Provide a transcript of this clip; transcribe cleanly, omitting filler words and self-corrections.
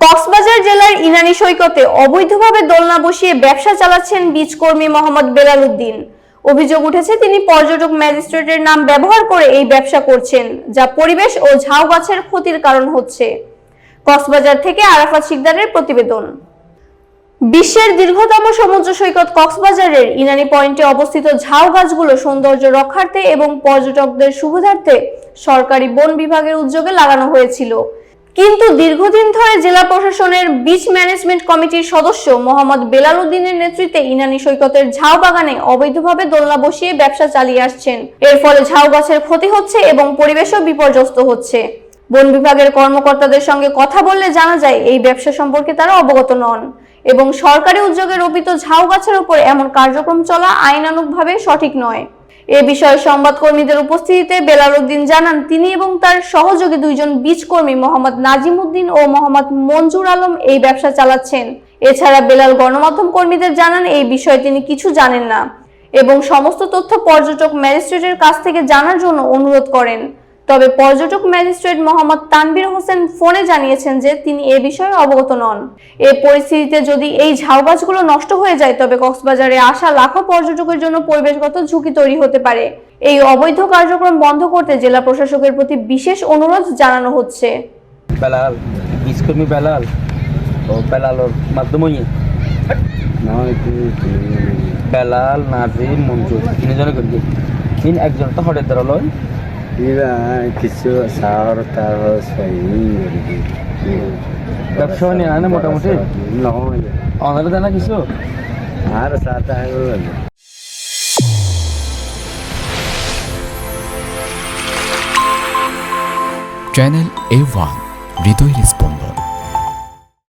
কক্সবাজার জেলার ইনানী সৈকতে অবৈধভাবে দোলনা বসিয়ে ব্যবসা চালাচ্ছেন বীজকর্মী মোহাম্মদ বেলাল উদ্দিন। অভিযোগ উঠেছে তিনি পর্যটক ম্যাজিস্ট্রেটের নাম ব্যবহার করে এই ব্যবসা করছেন, যা পরিবেশ ও ঝাউ গাছের ক্ষতির কারণ হচ্ছে। কক্সবাজার থেকে আরাফাত শিকদারের প্রতিবেদন। বিশ্বের দীর্ঘতম সমুদ্র সৈকত কক্সবাজারের ইনানী পয়েন্টে অবস্থিত ঝাউ গাছগুলো সৌন্দর্য রক্ষার্থে এবং পর্যটকদের সুবিধার্থে সরকারি বন বিভাগের উদ্যোগে লাগানো হয়েছিল। কিন্তু দীর্ঘদিন ধরে জেলা প্রশাসনের বিচ ম্যানেজমেন্ট কমিটির সদস্য মোহাম্মদ বেলাল উদ্দিনের নেতৃত্বে ইনানী সৈকতের ঝাউ বাগানে অবৈধভাবে দোলনা বসিয়ে ব্যবসা চালিয়ে আসছেন। এর ফলে ঝাউ গাছের ক্ষতি হচ্ছে এবং পরিবেশও বিপর্যস্ত হচ্ছে। বন বিভাগের কর্মকর্তাদের সঙ্গে কথা বললে জানা যায় এই ব্যবসা সম্পর্কে তারা অবগত নন এবং সরকারি উদ্যোগে রোপিত ঝাউ গাছের উপর এমন কার্যক্রম চলা আইনানুগভাবে সঠিক নয়। এ বিষয়ে সংবাদকর্মীদের উপস্থিতিতে বেলাল উদ্দিন জানান, তিনি এবং তার সহযোগী দুইজন বীজকর্মী মোহাম্মদ নাজিম উদ্দিন ও মোহাম্মদ মঞ্জুর আলম এই ব্যবসা চালাচ্ছেন। এছাড়া বেলাল গণমাধ্যম কর্মীদের জানান এই বিষয়ে তিনি কিছু জানেন না এবং সমস্ত তথ্য পর্যটক ম্যাজিস্ট্রেটের কাছ থেকে জানার জন্য অনুরোধ করেন। তবে পর্যটক ম্যাজিস্ট্রেট মোহাম্মদ তানভীর হোসেন ফোনে জানিয়েছেন যে তিনি এ বিষয়ে অবগত নন। এই পরিস্থিতিতে যদি এই ঝাউ গাছগুলো নষ্ট হয়ে যায় তবে কক্সবাজারে আসা লাখো পর্যটকের জন্য পরিবেশগত ঝুঁকি তৈরি হতে পারে। এই অবৈধ কার্যক্রম বন্ধ করতে জেলা প্রশাসকের প্রতি বিশেষ অনুরোধ জানানো হচ্ছে। বেলাল বীজকর্মী বেলাল ও বেলালর মাধ্যমে বেলাল নাজিম মঞ্জুর তিনজনে করি তিন একজন তো হঠাৎ ধরল কিছু সার তার ব্যবসা নিয়ে আনে মোটামুটি অনারে জানা কিছু আর সাথ চ্যানেল A1 হৃদয় রেসপন্স।